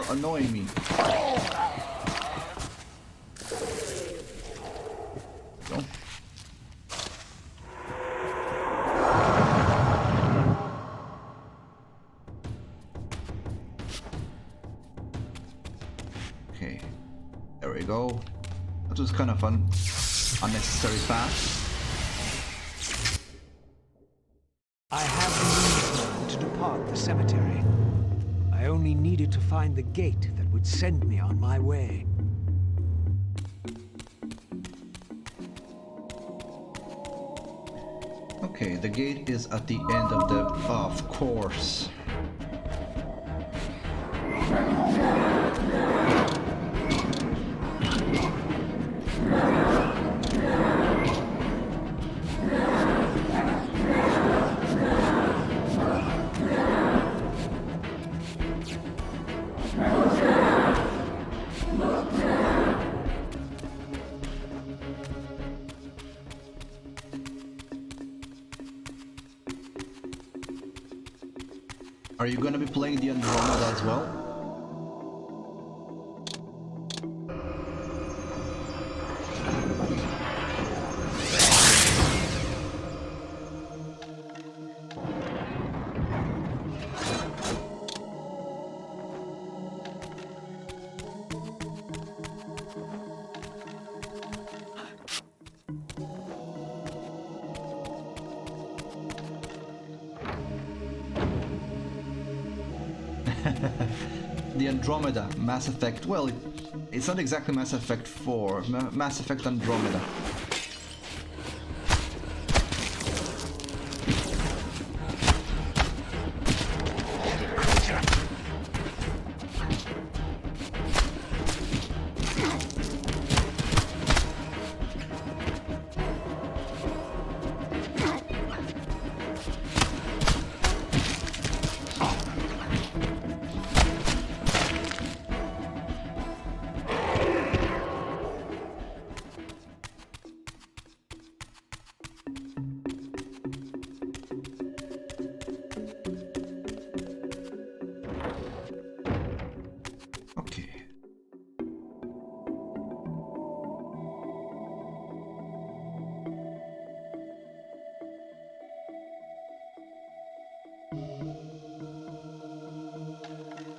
annoying me. Go. Okay, there we go. That was kind of fun. Unnecessary path. I have the means to depart the cemetery. I only needed to find the gate that would send me on my way. Okay, the gate is at the end of the... of course. Are you gonna be playing the Andromeda as well? The Andromeda, Mass Effect, well, it's not exactly Mass Effect 4, Mass Effect Andromeda.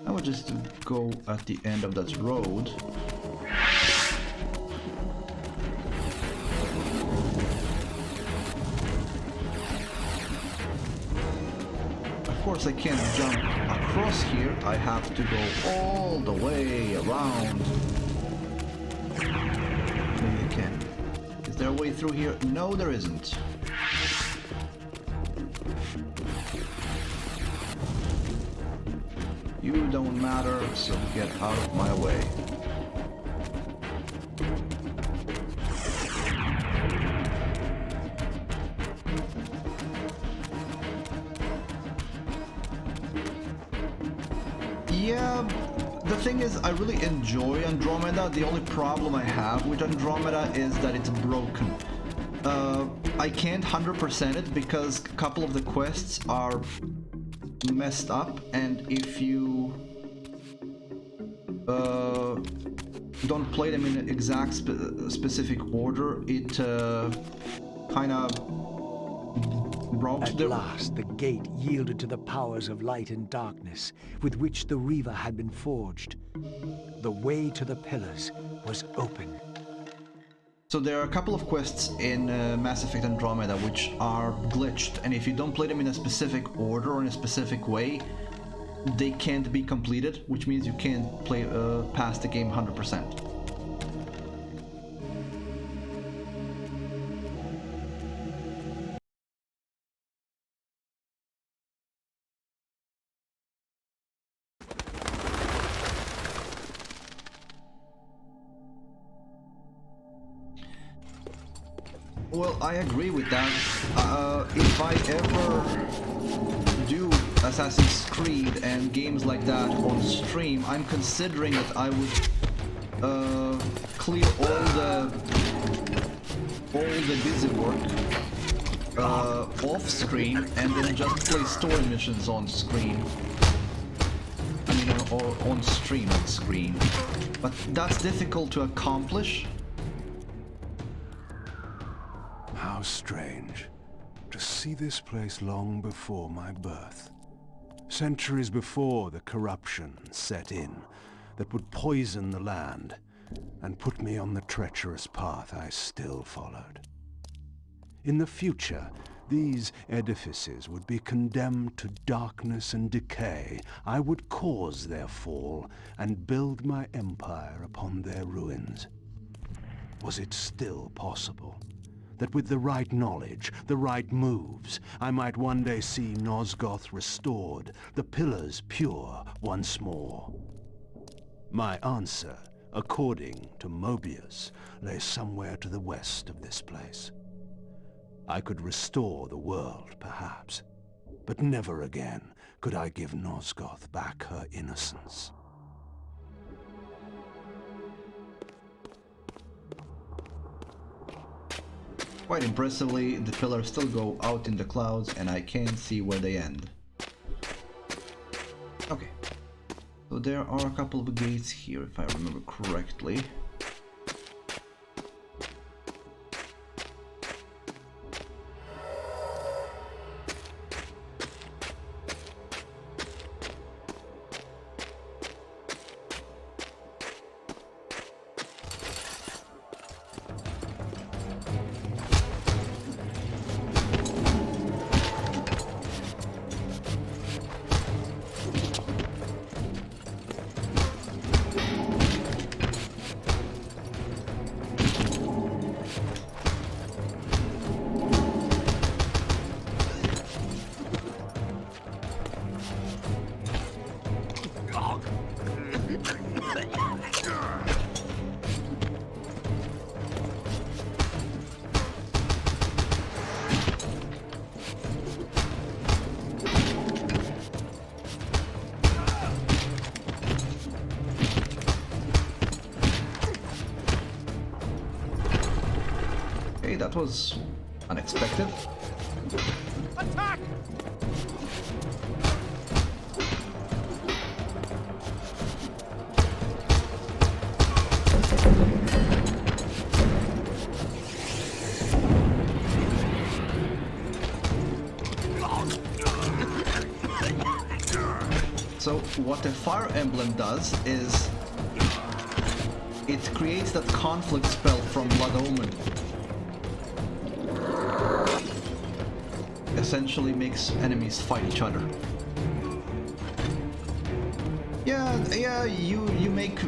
I would just go at the end of that road. Of course I can't jump across here, I have to go all the way around. Maybe I can. Is there a way through here? No, there isn't. You don't matter, so get out of my way. Yeah, the thing is, I really enjoy Andromeda. The only problem I have with Andromeda is that it's broken. I can't 100% it because a couple of the quests are messed up, and if you don't play them in an exact specific order, it kind of At last, the gate yielded to the powers of light and darkness with which the Reaver had been forged. The way to the pillars was open. So there are a couple of quests in Mass Effect Andromeda which are glitched, and if you don't play them in a specific order or in a specific way, they can't be completed, which means you can't play past the game 100%. Well, I agree with that. If I ever do Assassin's Creed and games like that on stream, I'm considering that I would clear all the busy work off screen and then just play story missions on screen. I mean, or on stream on screen, but that's difficult to accomplish. How strange to see this place long before my birth. Centuries before the corruption set in that would poison the land and put me on the treacherous path I still followed. In the future, these edifices would be condemned to darkness and decay. I would cause their fall and build my empire upon their ruins. Was it still possible that with the right knowledge, the right moves, I might one day see Nosgoth restored, the pillars pure once more? My answer, according to Mobius, lay somewhere to the west of this place. I could restore the world, perhaps, but never again could I give Nosgoth back her innocence. Quite impressively, the pillars still go out in the clouds and I can't see where they end. Okay. So there are a couple of gates here, if I remember correctly. Okay, that was unexpected. Attack! So what the Fire Emblem does is it creates that conflict spell from Blood Omen. Essentially makes enemies fight each other. Yeah, you make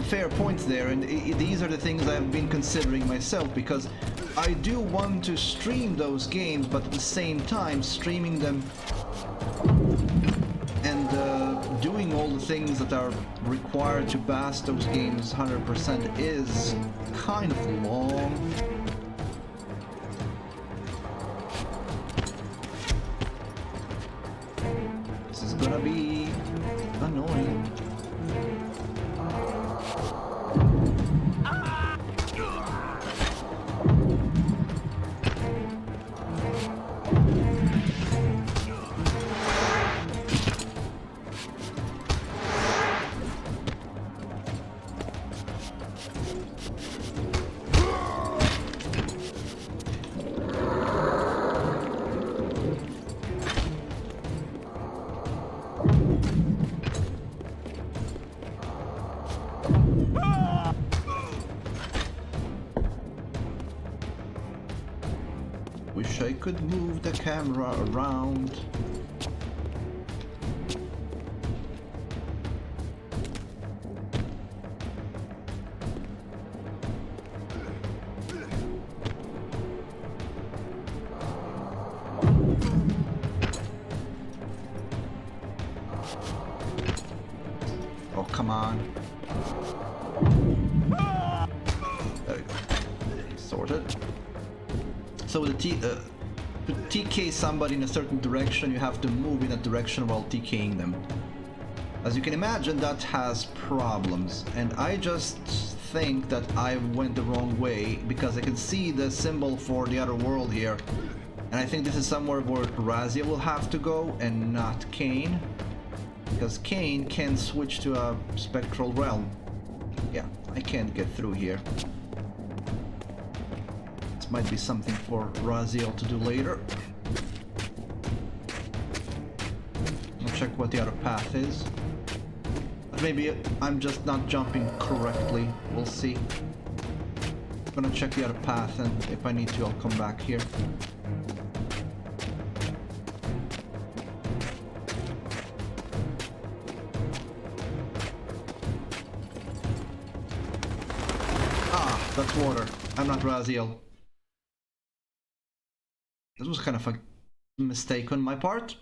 fair points there, and these are the things I've been considering myself, because I do want to stream those games, but at the same time streaming them and doing all the things that are required to bash those games 100% is kind of long. This is gonna be annoying. Wish I could move the camera around. Oh, come on. There we go. Sorted. So the to TK somebody in a certain direction, you have to move in that direction while TKing them. As you can imagine, that has problems, and I just think that I went the wrong way, because I can see the symbol for the other world here, and I think this is somewhere where Razia will have to go and not Kain. Because Kain can switch to a spectral realm. Yeah, I can't get through here. This might be something for Raziel to do later. I'll check what the other path is. But maybe I'm just not jumping correctly. We'll see. I'm gonna check the other path, and if I need to, I'll come back here. That's water. I'm not Raziel. This was kind of a mistake on my part.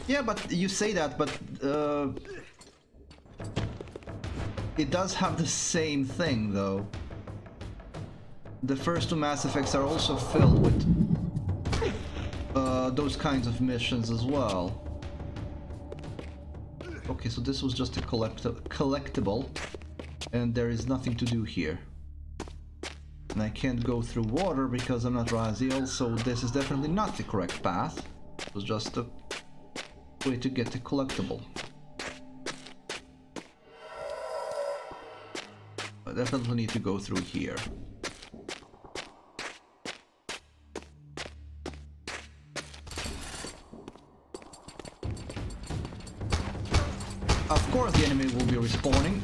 Yeah, but you say that, but it does have the same thing, though. The first two Mass Effects are also filled with those kinds of missions as well. Okay, so this was just a collectible, and there is nothing to do here. And I can't go through water because I'm not Raziel, so this is definitely not the correct path. It was just a way to get the collectible. I definitely need to go through here. Of course the enemy will be respawning.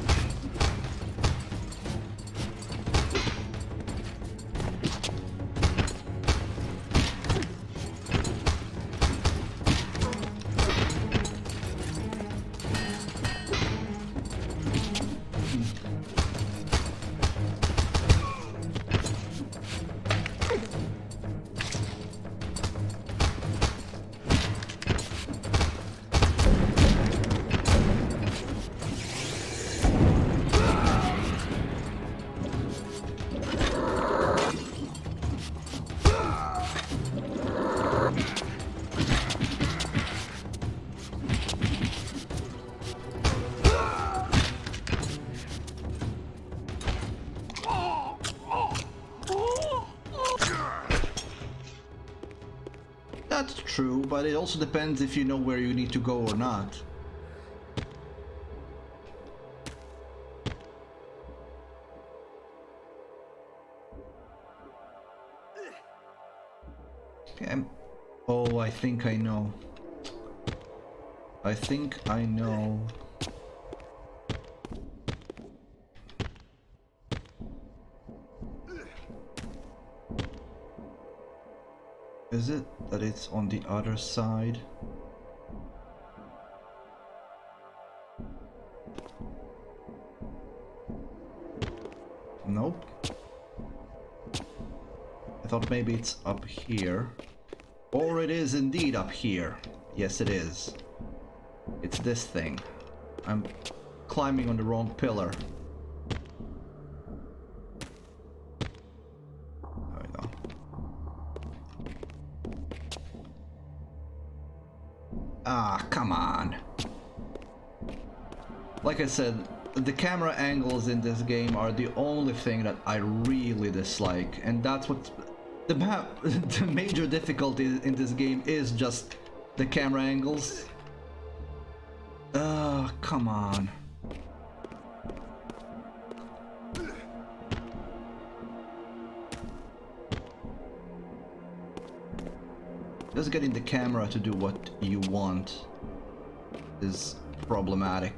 That's true, but it also depends if you know where you need to go or not. Okay. Oh, I think I know. I think I know. Is it that it's on the other side? Nope. I thought maybe it's up here. Or it is indeed up here. Yes, it is. It's this thing. I'm climbing on the wrong pillar. Ah, come on. Like I said, the camera angles in this game are the only thing that I really dislike, and that's what the major difficulty in this game is, just the camera angles. Come on. Just getting the camera to do what you want is problematic.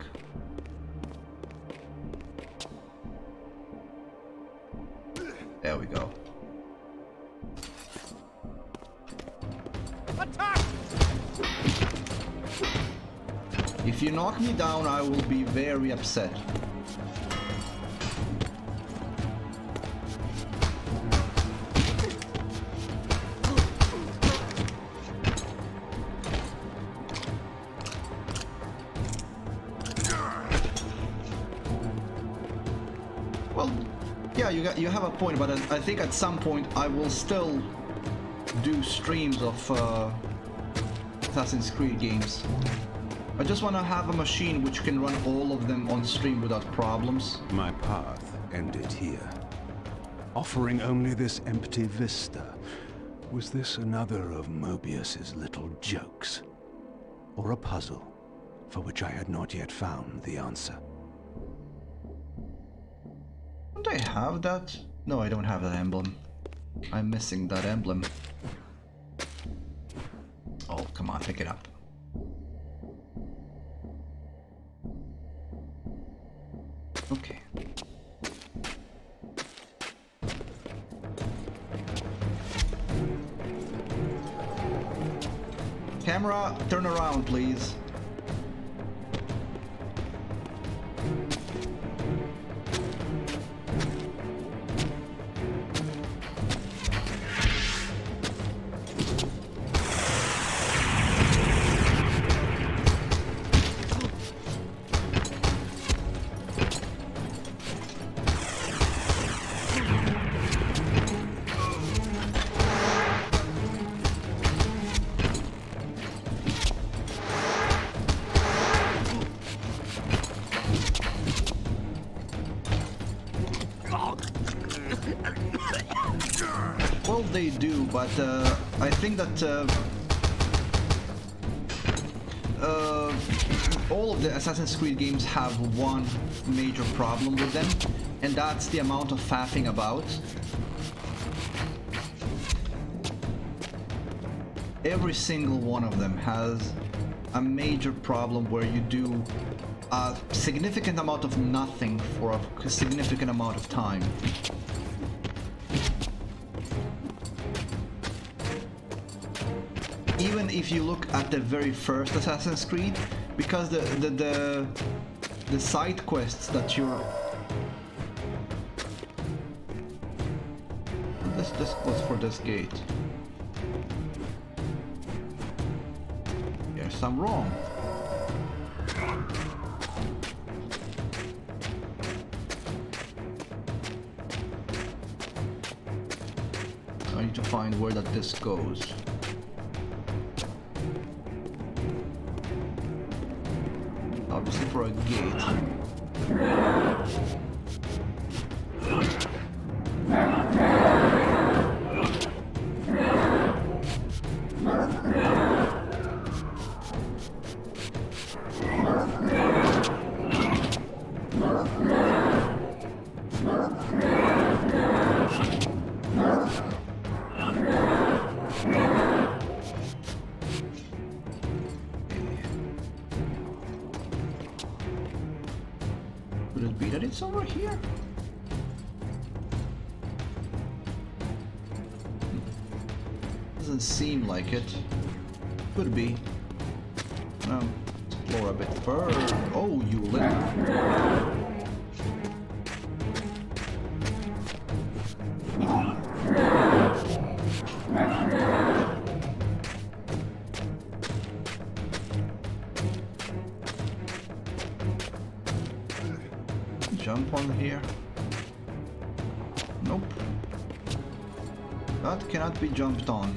There we go. Attack! If you knock me down, I will be very upset. Well, yeah, you have a point, but I think at some point I will still do streams of Assassin's Creed games. I just want to have a machine which can run all of them on stream without problems. My path end it here. Offering only this empty vista. Was this another of Mobius's little jokes? Or a puzzle for which I had not yet found the answer? Don't I have that? No, I don't have that emblem. I'm missing that emblem. Oh, come on, pick it up. Okay. Camera, turn around, please. Well, they do, but I think that all of the Assassin's Creed games have one major problem with them, and that's the amount of faffing about. Every single one of them has a major problem where you do a significant amount of nothing for a significant amount of time. Even if you look at the very first Assassin's Creed, because the side quests that you're... This was for this gate. Yes, I'm wrong. I need to find where that this goes. Obviously for a gate. Could it be that it's over here? Doesn't seem like it. Could be. Explore a bit further. Oh, you little. Jump on here. Nope. That cannot be jumped on.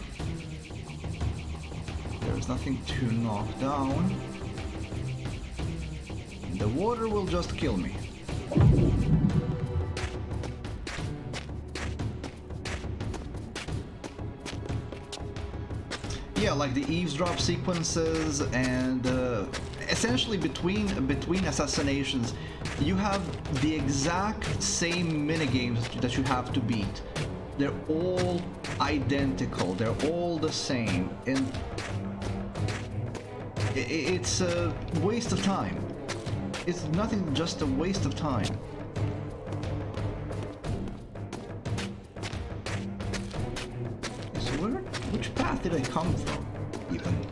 There's nothing to knock down. The water will just kill me. Yeah, like the eavesdrop sequences and essentially between assassinations, you have the exact same minigames that you have to beat. They're all identical. They're all the same, and it's a waste of time. It's nothing, just a waste of time. So which path did I come from, even?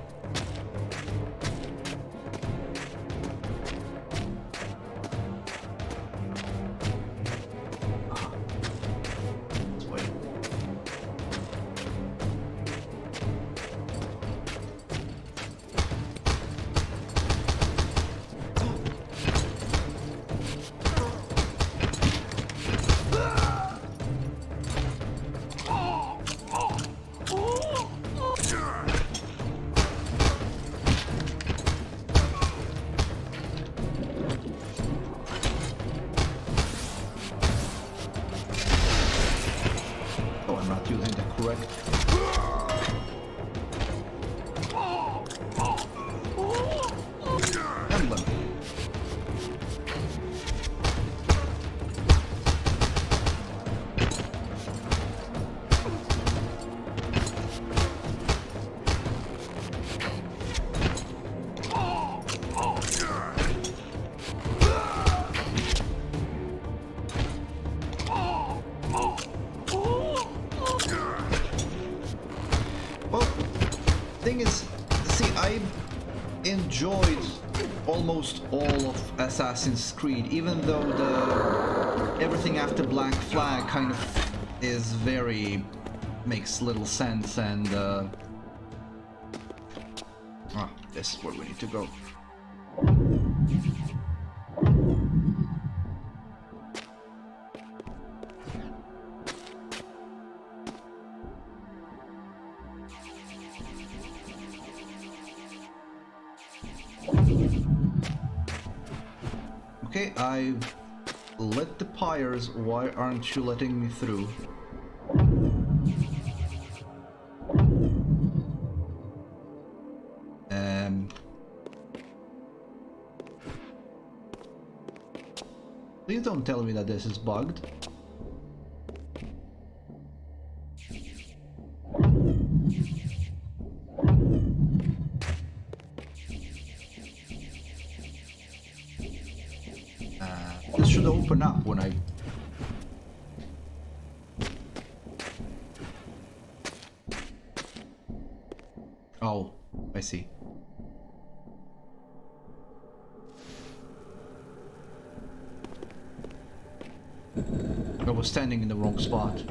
enjoyed almost all of Assassin's Creed, even though the everything after Black Flag kind of is very makes little sense, and this is where we need to go. Okay, I've lit the pyres. Why aren't you letting me through? Please don't tell me that this is bugged. This should open up when I... Oh, I see. I was standing in the wrong spot.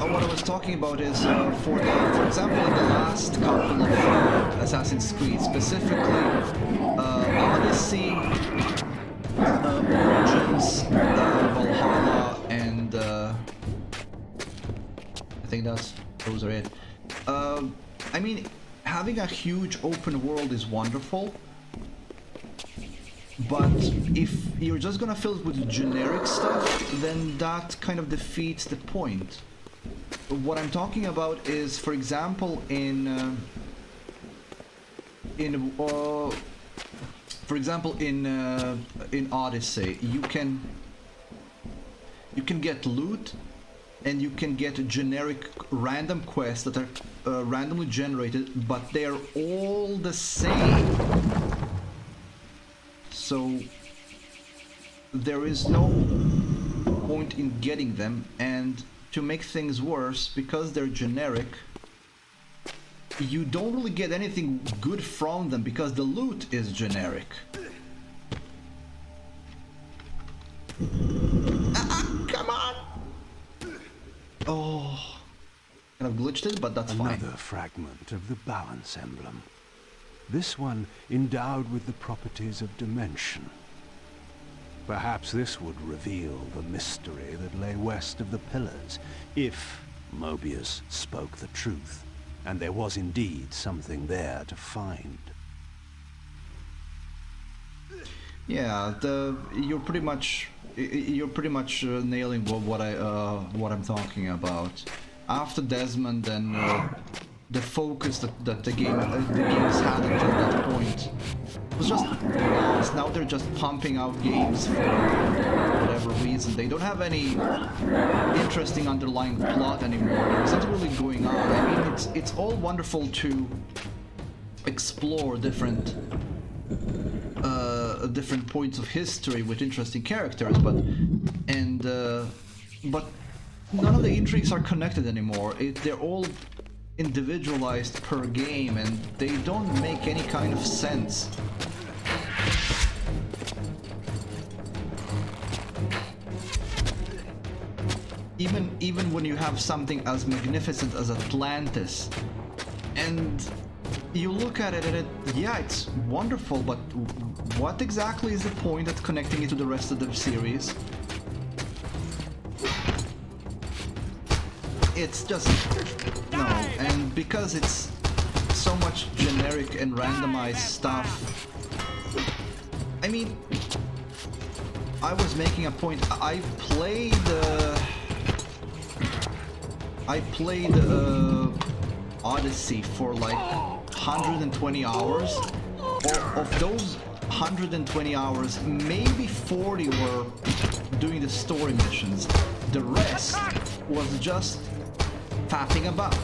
What I was talking about is, for example, in the last couple of Assassin's Creed, specifically Odyssey, Origins, Valhalla, and I think those are it. I mean, having a huge open world is wonderful, but if you're just gonna fill it with generic stuff, then that kind of defeats the point. What I'm talking about is, for example, in Odyssey, you can get loot, and you can get generic random quests that are randomly generated, but they're all the same. So there is no point in getting them, and to make things worse, because they're generic, you don't really get anything good from them because the loot is generic. Come on! Oh, kind of glitched it, but that's fine. Another fragment of the balance emblem. This one endowed with the properties of dimension. Perhaps this would reveal the mystery that lay west of the pillars, if Mobius spoke the truth, and there was indeed something there to find. Yeah, you're pretty much nailing what I'm talking about. After Desmond, then the focus that the games had until that point was just lost. Now they're just pumping out games for whatever reason. They don't have any interesting underlying plot anymore. There's not really going on. I mean, it's all wonderful to explore different points of history with interesting characters, but none of the intrigues are connected anymore. They're all individualized per game, and they don't make any kind of sense. Even when you have something as magnificent as Atlantis, and you look at it and yeah, it's wonderful, but what exactly is the point of connecting it to the rest of the series? It's just no, and because it's so much generic and randomized stuff. I mean, I was making a point. I played Odyssey for like 120 hours. Of those 120 hours, maybe 40 were doing the story missions. The rest was just faffing about.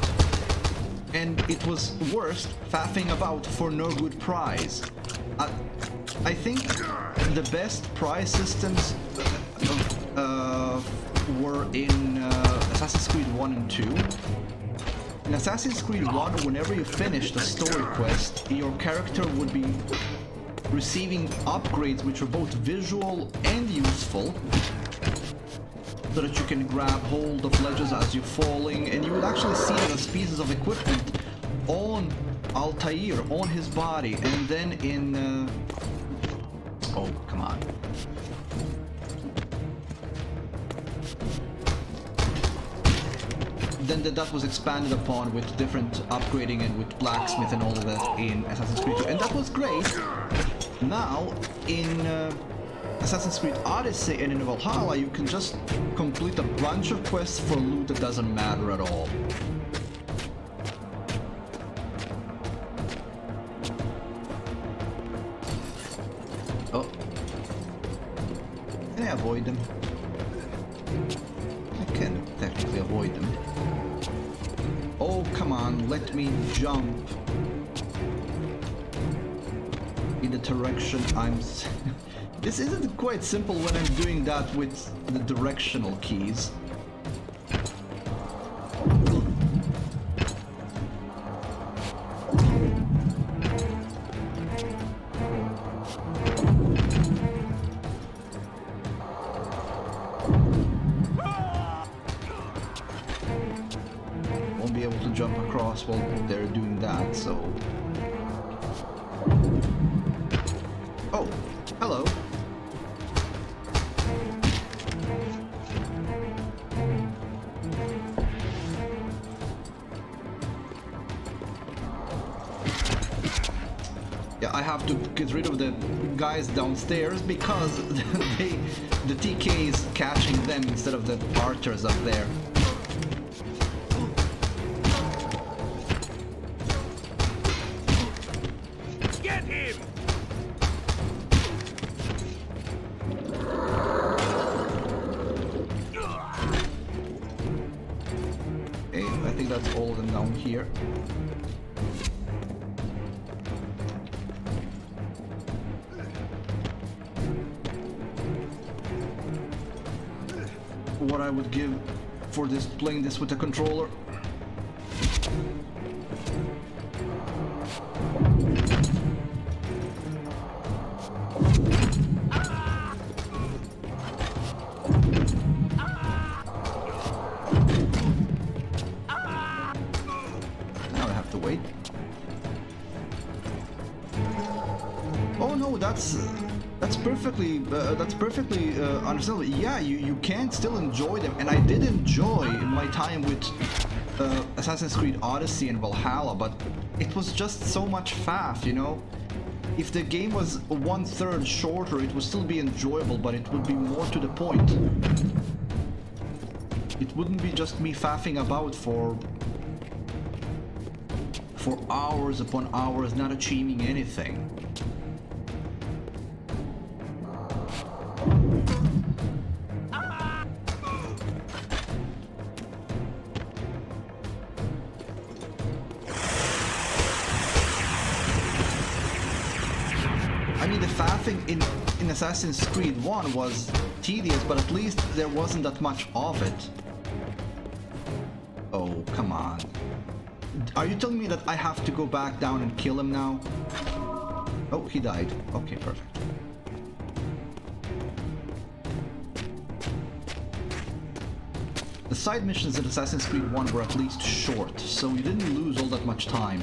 And it was worse, faffing about for no good prize. I think the best prize systems were in Assassin's Creed 1 and 2. In Assassin's Creed 1, whenever you finish the story quest, your character would be receiving upgrades which are both visual and useful, so that you can grab hold of ledges as you're falling, and you would actually see them as pieces of equipment on Altair, on his body. And then in... oh, come on. Then that was expanded upon with different upgrading and with blacksmith and all of that in Assassin's Creed 2, and that was great. Now, in Assassin's Creed Odyssey and in Valhalla, you can just complete a bunch of quests for loot that doesn't matter at all. Oh. Can I avoid them? I can technically avoid them. Oh, come on, let me jump in the direction I'm... This isn't quite simple when I'm doing that with the directional keys. Won't be able to jump across while they're doing that, so... Oh, hello. Yeah, I have to get rid of the guys downstairs because the TK is catching them instead of the archers up there. Get him! Okay, I think that's all of them down here. What I would give for this, playing this with a controller. Now I have to wait. Oh no, that's perfectly understandable. Yeah, you can still enjoy them, and I did enjoy my time with Assassin's Creed Odyssey and Valhalla, but it was just so much faff, you know? If the game was 1/3 shorter, it would still be enjoyable, but it would be more to the point. It wouldn't be just me faffing about for hours upon hours, not achieving anything. I mean, the faffing in Assassin's Creed 1 was tedious, but at least there wasn't that much of it. Oh, come on. Are you telling me that I have to go back down and kill him now? Oh, he died. Okay, perfect. The side missions in Assassin's Creed 1 were at least short, so you didn't lose all that much time.